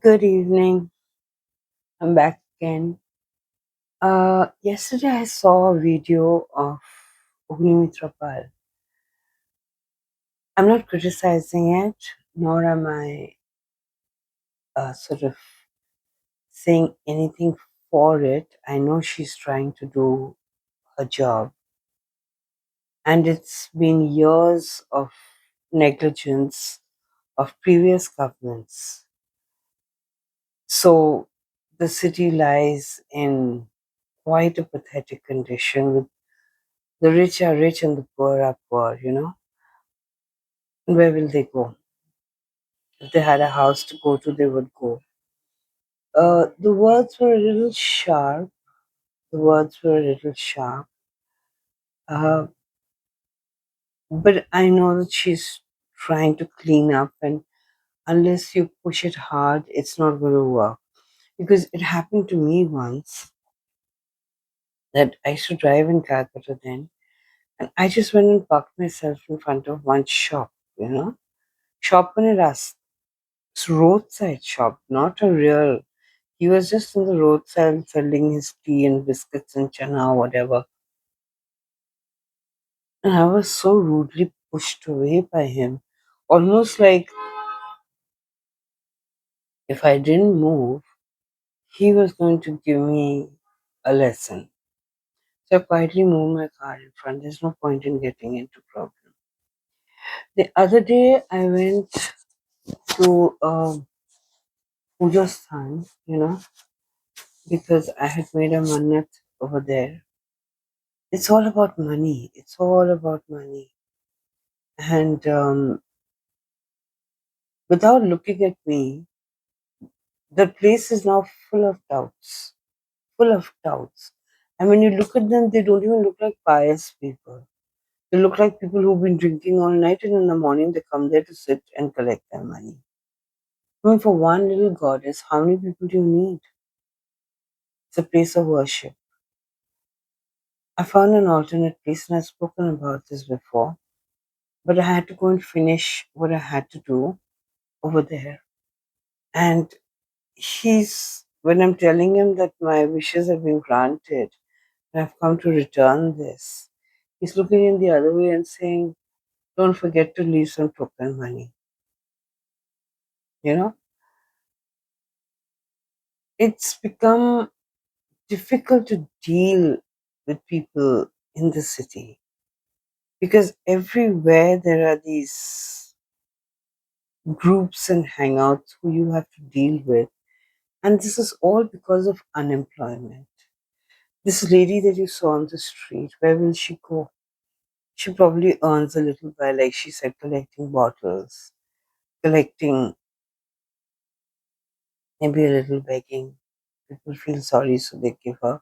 Good evening. I'm back again. Yesterday I saw a video of Ognimitra Pal. I'm not criticizing it, nor am I sort of saying anything for it. I know she's trying to do her job, and it's been years of negligence of previous governments. So the city lies in quite a pathetic condition with the rich are rich and the poor are poor. And where will they go? If they had a house to go to, they would go. The words were a little sharp. The words were a little sharp. Uh, but I know that she's trying to clean up, and unless you push it hard, it's not going to work. Because it happened to me once that I used to drive in Calcutta then, and I just went and parked myself in front of one shop. Shop on a roadside shop, not a real. He was just on the roadside selling his tea and biscuits and chana or whatever. And I was so rudely pushed away by him. Almost like if I didn't move, he was going to give me a lesson. So I quietly moved my car in front. There's no point in getting into problem. The other day I went to Puja Sthan, because I had made a mannat over there. It's all about money. It's all about money. And without looking at me, the place is now full of doubts, full of doubts. And when you look at them, they don't even look like pious people. They look like people who've been drinking all night, and in the morning they come there to sit and collect their money. I mean, for one little goddess, how many people do you need? It's a place of worship. I found an alternate place, and I've spoken about this before, but I had to go and finish what I had to do over there. And when I'm telling him that my wishes have been granted, and I've come to return this, he's looking in the other way and saying, don't forget to leave some token money. You know, it's become difficult to deal with people in the city because everywhere there are these groups and hangouts who you have to deal with. And this is all because of unemployment. This lady that you saw on the street, where will she go? She probably earns a little by, like she said, collecting bottles, collecting, maybe a little begging. People feel sorry, so they give her.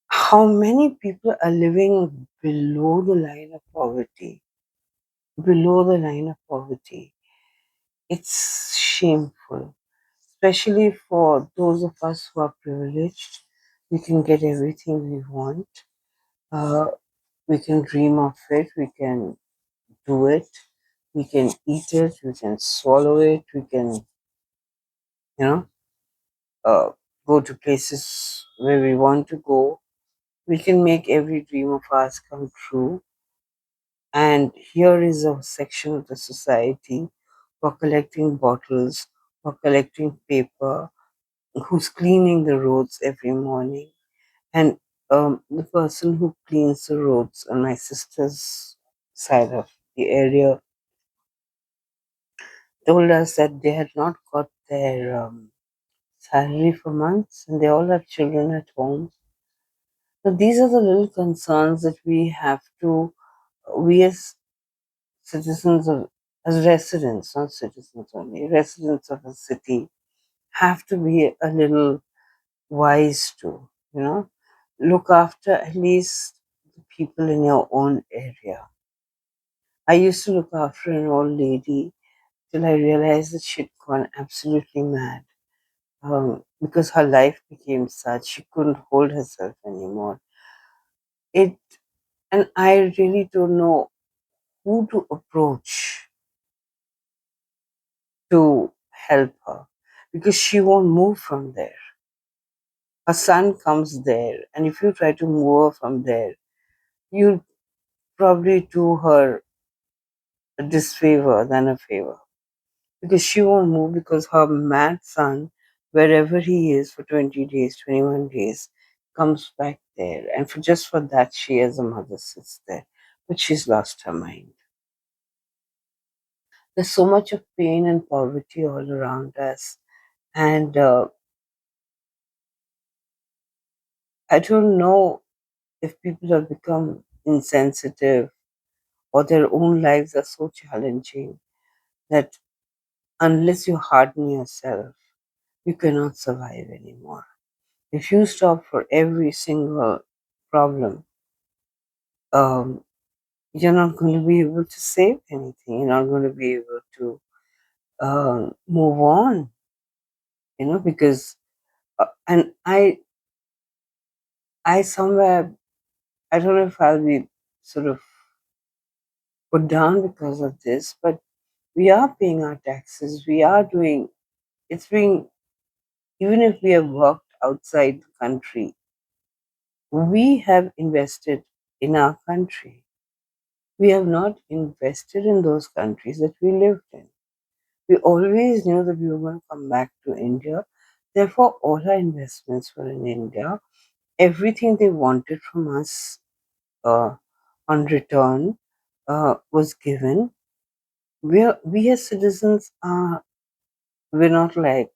How many people are living below the line of poverty? Below the line of poverty. It's shameful, especially for those of us who are privileged. We can get everything we want. Uh, we can dream of it. We can do it. We can eat it. We can swallow it. We can, you know, uh, go to places where we want to go. We can make every dream of ours come true. And here is a section of the society for collecting bottles, for collecting paper, who's cleaning the roads every morning. And the person who cleans the roads on my sister's side of the area told us that they had not got their salary for months and they all have children at home. So these are the little concerns that we as citizens of, as residents, not citizens only, residents of a city, have to be a little wise to, look after at least the people in your own area. I used to look after an old lady till I realized that she'd gone absolutely mad. Because her life became such, she couldn't hold herself anymore. It and I really don't know who to approach to help her. because she won't move from there. Her son comes there, and if you try to move her from there, you'll probably do her a disfavor than a favor, because she won't move because her mad son, wherever he is for 20 days, 21 days, comes back there. And for just for that, she as a mother sits there. But she's lost her mind. There's so much of pain and poverty all around us. And I don't know if people have become insensitive or their own lives are so challenging that unless you harden yourself, you cannot survive anymore. If you stop for every single problem, um, you're not going to be able to save anything. You're not going to be able to move on, because and I somewhere, I don't know if I'll be sort of put down because of this, but we are paying our taxes. We are doing, it's being, even if we have worked outside the country, we have invested in our country. We have not invested in those countries that we lived in. We always knew that we were going to come back to India. Therefore, all our investments were in India. Everything they wanted from us uh, on return was given. We as citizens are, we're not like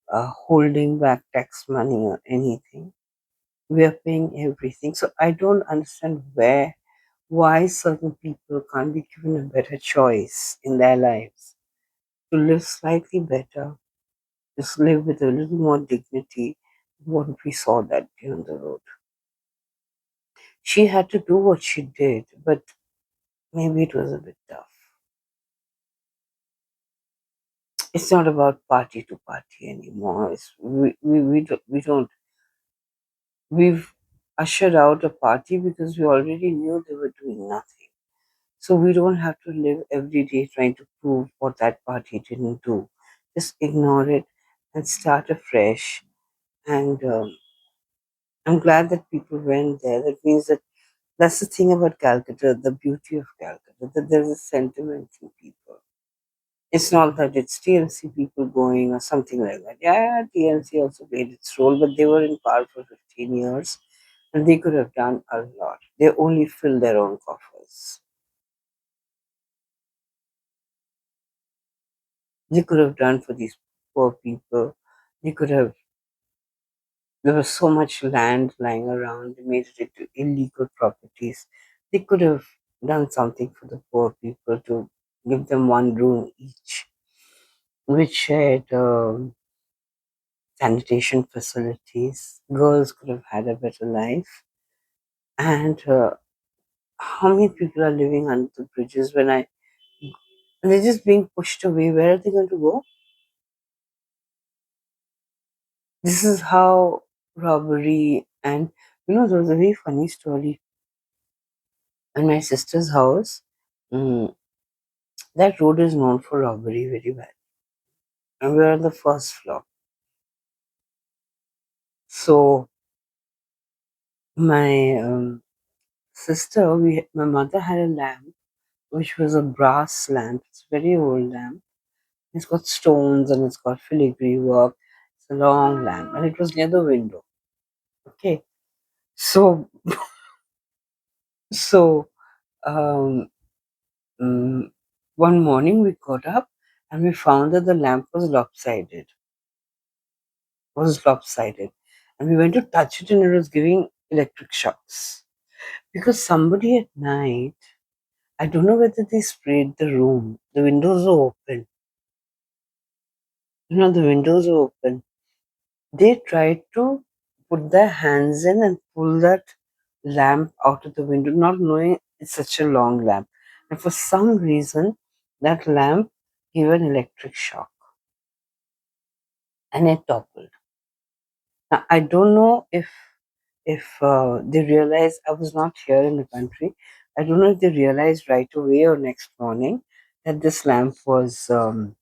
holding back tax money or anything. We are paying everything. So I don't understand why certain people can't be given a better choice in their lives to live slightly better, just live with a little more dignity than what we saw that day on the road. She had to do what she did, but maybe it was a bit tough. It's not about party to party anymore. We've ushered out a party because we already knew they were doing nothing. So we don't have to live every day trying to prove what that party didn't do. Just ignore it and start afresh. And I'm glad that people went there. That means that that's the thing about Calcutta, the beauty of Calcutta, that there's a sentiment in people. It's not that it's TNC people going or something like that. Yeah, TNC also played its role, but they were in power for 15 years and they could have done a lot. They only filled their own coffers. They could have done for these poor people. They could have, there was so much land lying around, they made it into illegal properties. They could have done something for the poor people to give them one room each, which had sanitation facilities. Girls could have had a better life. And how many people are living under the bridges and they're just being pushed away? Where are they going to go? This is how robbery and there was a very funny story in my sister's house. Mm, that road is known for robbery very bad, and we're on the first floor. So my sister, my mother had a lamp, which was a brass lamp. It's a very old lamp. It's got stones and it's got filigree work. It's a long lamp, and it was near the window. Okay, so so um, mm, one morning we got up and we found that the lamp was lopsided, and we went to touch it and it was giving electric shocks because somebody at night, I don't know whether they sprayed the room, the windows were open, the windows were open, they tried to put their hands in and pull that lamp out of the window, not knowing it's such a long lamp, and for some reason that lamp gave an electric shock and it toppled. Now I don't know if they realized, I was not here in the country. I don't know if they realized right away or next morning that this lamp was um,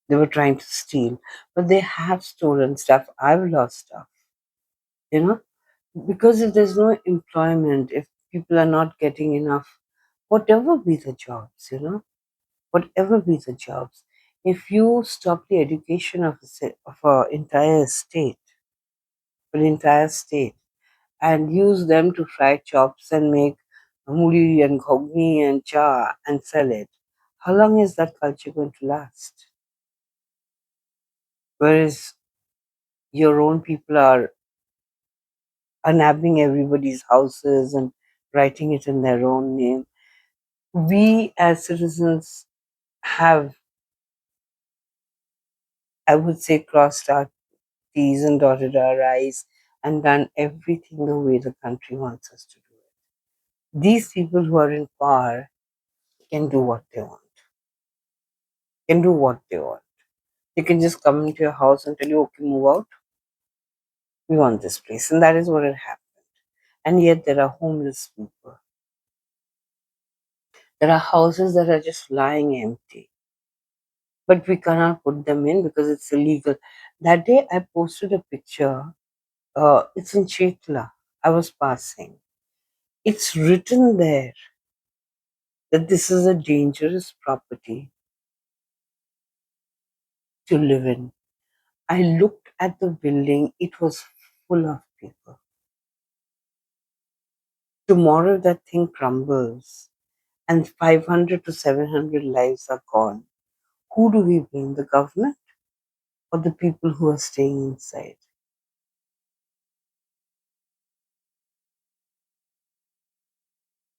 They were trying to steal, but they have stolen stuff. I've lost stuff, you know, because if there's no employment, if people are not getting enough, whatever be the jobs, whatever be the jobs, if you stop the education of of an entire state, and use them to fry chops and make muri and ghogni and cha and sell it, how long is that culture going to last? Whereas your own people are nabbing everybody's houses and writing it in their own name. We as citizens have, I would say, crossed our T's and dotted our I's and done everything the way the country wants us to do it. These people who are in power can do what they want, can do what they want. They can just come into your house and tell you, okay, move out. We want this place. And that is what had happened. And yet there are homeless people. There are houses that are just lying empty. But we cannot put them in because it's illegal. That day I posted a picture. It's in Chetla. I was passing. It's written there that this is a dangerous property to live in. I looked at the building, it was full of people. Tomorrow that thing crumbles and 500 to 700 lives are gone. Who do we blame? The government or the people who are staying inside?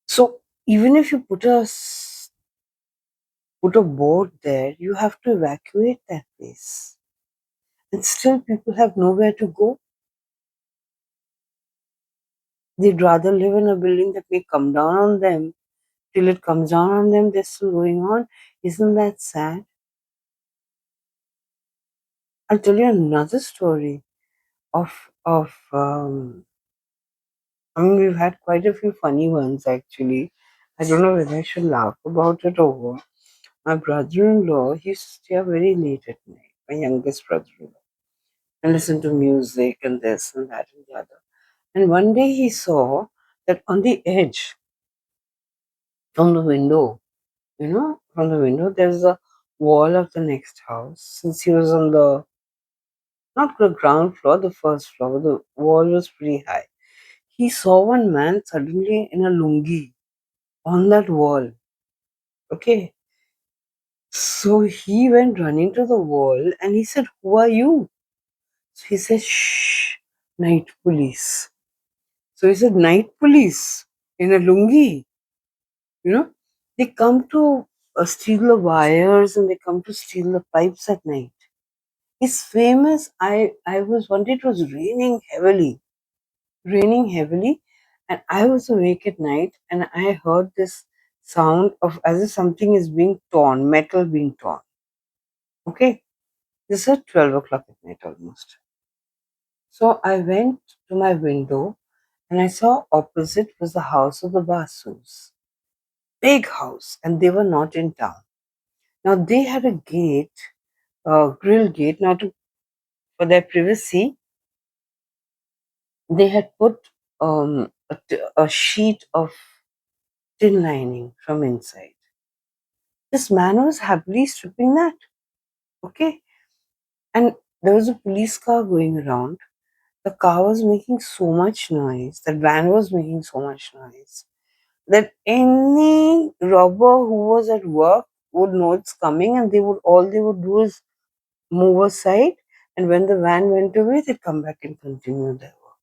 So even if you put a board there, you have to evacuate that place. And still people have nowhere to go. They'd rather live in a building that may come down on them. Till it comes down on them, they're still going on. Isn't that sad? I'll tell you another story of I mean, we've had quite a few funny ones actually. I don't know whether I should laugh about it or what. My brother-in-law, he used to stay up very late at night, my youngest brother-in-law, and listen to music and this and that and the other. And one day he saw that on the edge, from the window, from the window, there's a wall of the next house. Since he was on the, not the ground floor, the first floor, but the wall was pretty high. He saw one man suddenly in a lungi on that wall. Okay. So he went running to the wall and he said, "Who are you?" So he said, "Shh, night police." So he said, "Night police in a lungi, you know, they come to steal the wires and they come to steal the pipes at night." It's famous. I was one day, it was raining heavily, and I was awake at night and I heard this sound of as if something is being torn, metal being torn. Okay, this is at 12 o'clock at night almost. So I went to my window and I saw opposite was the house of the Basus. Big house, and they were not in town. Now they had a gate, a grill gate, now to for their privacy, they had put a sheet of tin lining from inside. This man was happily stripping that. Okay. And there was a police car going around. The car was making so much noise, that van was making so much noise, that any robber who was at work would know it's coming and they would do is move aside, and when the van went away, they'd come back and continue their work.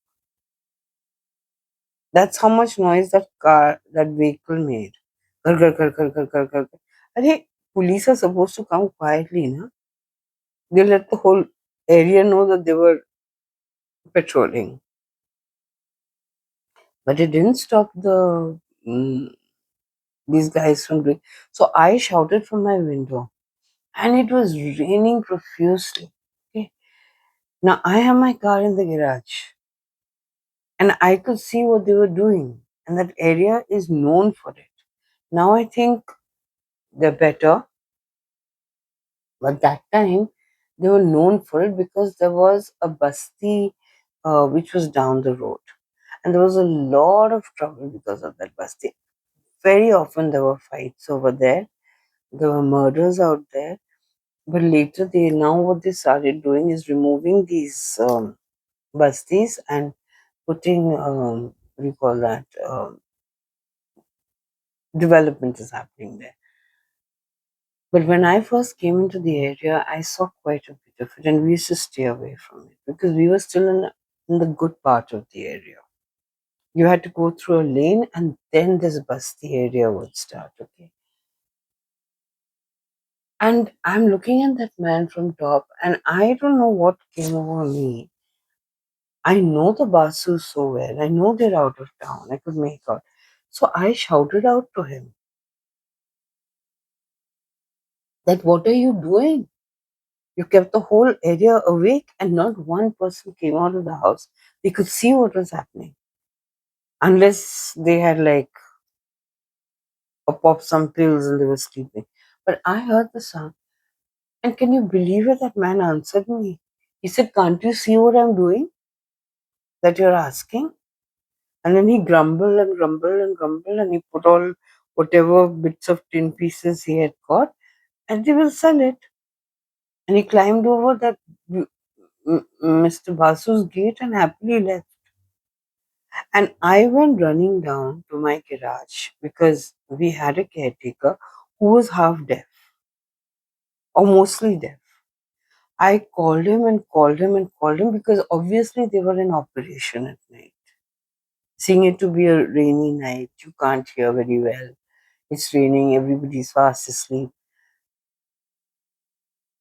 That's how much noise that vehicle made. Gar, gar, gar, gar, gar, gar, gar. Arey, police are supposed to come quietly, na? They let the whole area know that they were patrolling. But it didn't stop these guys from doing. So I shouted from my window, and it was raining profusely. Okay. Now I have my car in the garage, and I could see what they were doing, and that area is known for it. Now I think they're better. But that time, they were known for it because there was a basti which was down the road. And there was a lot of trouble because of that basti. Very often there were fights over there. There were murders out there. But later, what they started doing is removing these bastis and putting, what do you call that, development is happening there. But when I first came into the area, I saw quite a bit of it, and we used to stay away from it because we were still in the good part of the area. You had to go through a lane, and then this Basti area would start. Okay, and I'm looking at that man from top, and I don't know what came over me. I know the Basu so well. I know they're out of town. I could make out. So I shouted out to him that, "What are you doing? You kept the whole area awake, and not one person came out of the house. They could see what was happening, unless they had like popped some pills and they were sleeping. But I heard the sound, and can you believe it? That man answered me. He said, "Can't you see what I'm doing? That you're asking?" And then he grumbled and grumbled and grumbled, and he put all whatever bits of tin pieces he had got, and they will sell it. And he climbed over that Mr. Basu's gate and happily left. And I went running down to my garage because we had a caretaker who was half deaf or mostly deaf. I called him and called him and called him because obviously they were in operation at night. Seeing it to be a rainy night, you can't hear very well. It's raining, everybody's fast asleep.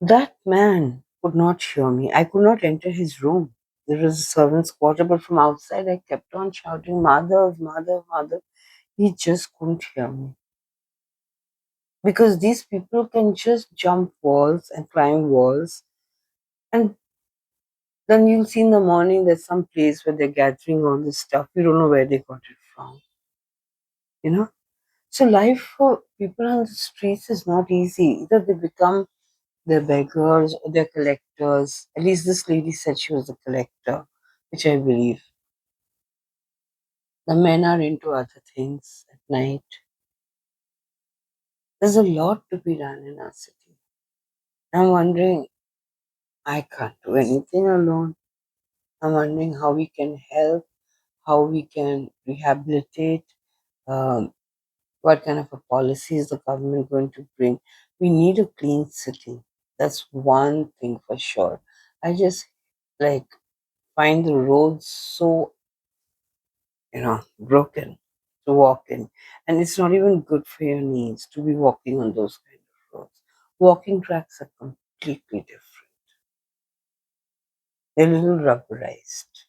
That man could not hear me. I could not enter his room. There was a servant's quarter, but from outside I kept on shouting, "Mother, mother, mother." He just couldn't hear me. Because these people can just jump walls and climb walls, and then you'll see in the morning there's some place where they're gathering all this stuff. You don't know where they got it from, you know. So life for people on the streets is not easy. Either they become they're beggars or they're collectors. At least this lady said she was a collector, which I believe. The men are into other things at night. There's a lot to be done in our city. I'm wondering, I can't do anything alone. I'm wondering how we can help, how we can rehabilitate, um, what kind of a policy is the government going to bring. We need a clean city. That's one thing for sure. I just like find the roads so, broken to walk in. And it's not even good for your knees to be walking on those kind of roads. Walking tracks are completely different. They're a little rubberized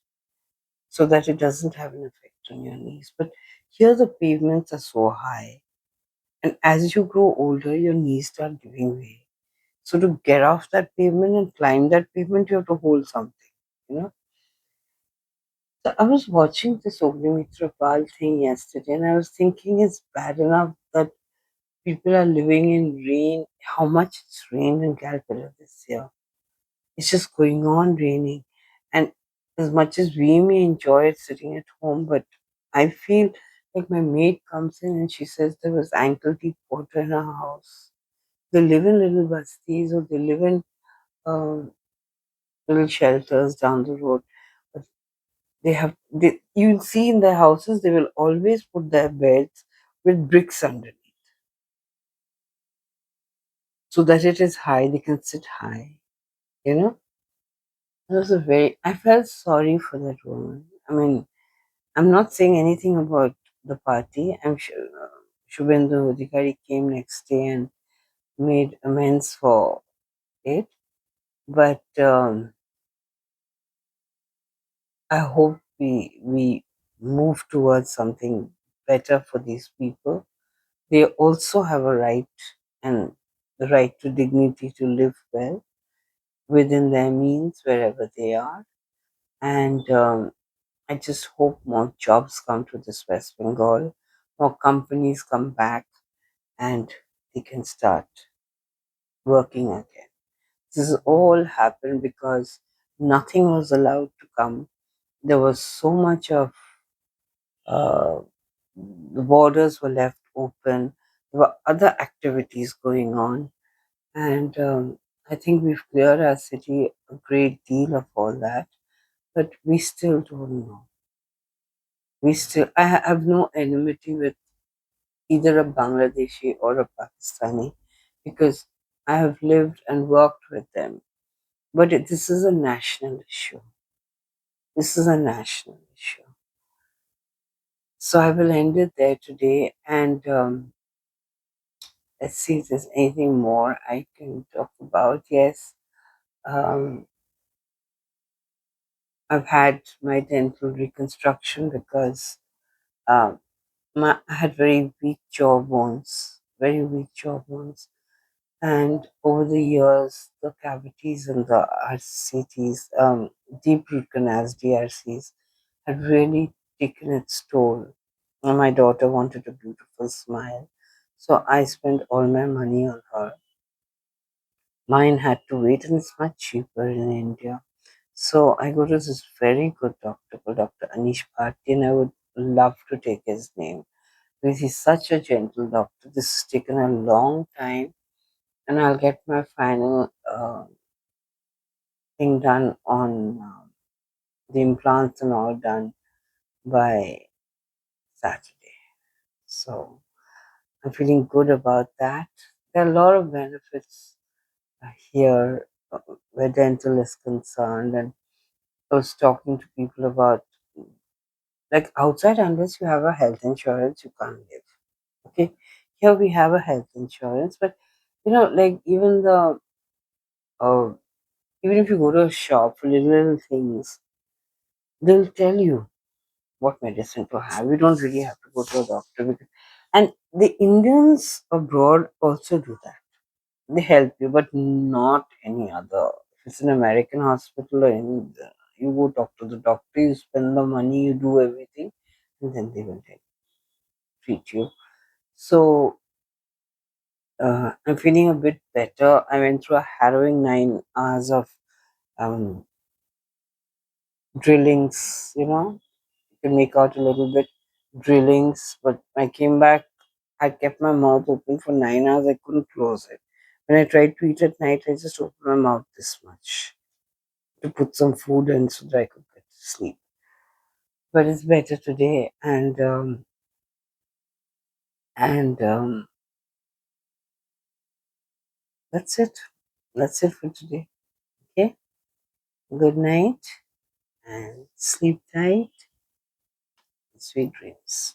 so that it doesn't have an effect on your knees. But here the pavements are so high. And as you grow older, your knees start giving way. So to get off that pavement and climb that pavement, you have to hold something, you know. So I was watching this Ognimitra Pal thing yesterday and I was thinking it's bad enough that people are living in rain. How much it's rained in Calcutta this year. It's just going on raining. And as much as we may enjoy it sitting at home, but I feel like my maid comes in and she says there was ankle deep water in her house. They live in little bastis or they live in um, little shelters down the road. But you'll see in their houses, they will always put their beds with bricks underneath so that it is high, they can sit high, you know. I felt sorry for that woman. I mean, I'm not saying anything about the party. I'm sure Shubhendu Adhikari came next day and made amends for it. But I hope we move towards something better for these people. They also have a right and the right to dignity to live well within their means wherever they are. And I just hope more jobs come to this West Bengal, more companies come back, and they can start working again. This all happened because nothing was allowed to come. There was so much of uh, the borders were left open. There were other activities going on, and I think we've cleared our city a great deal of all that. But we still don't know. I have no enmity with either a Bangladeshi or a Pakistani because I have lived and worked with them. But this is a national issue. This is a national issue. So I will end it there today, and let's see if there's anything more I can talk about. Yes, um, I've had my dental reconstruction because um, I had very weak jawbones, very weak jawbones. And over the years, the cavities in the RCTs, deep root canals, DRCs, had really taken its toll. And my daughter wanted a beautiful smile. So I spent all my money on her. Mine had to wait, and it's much cheaper in India. So I go to this very good doctor called Dr. Anish Bharti, and I would love to take his name because he's such a gentle doctor. This has taken a long time, and I'll get my final thing done on the implants and all done by Saturday. So I'm feeling good about that. There are a lot of benefits here where dental is concerned, and I was talking to people about like outside, unless you have a health insurance, you can't live. Okay, here we have a health insurance, but like uh, even if you go to a shop for little things, they'll tell you what medicine to have. You don't really have to go to a doctor. And the Indians abroad also do that. They help you, but not any other. If it's an American hospital or you go talk to the doctor, you spend the money, you do everything, and then they will treat you. So I'm feeling a bit better. I went through a harrowing 9 hours of um, drillings, can make out a little bit drillings, but I came back. I kept my mouth open for 9 hours. I couldn't close it. When I tried to eat at night, I just opened my mouth this much to put some food in so that I could get to sleep. But it's better today, and that's it. That's it for today. Okay. Good night and sleep tight. Sweet dreams.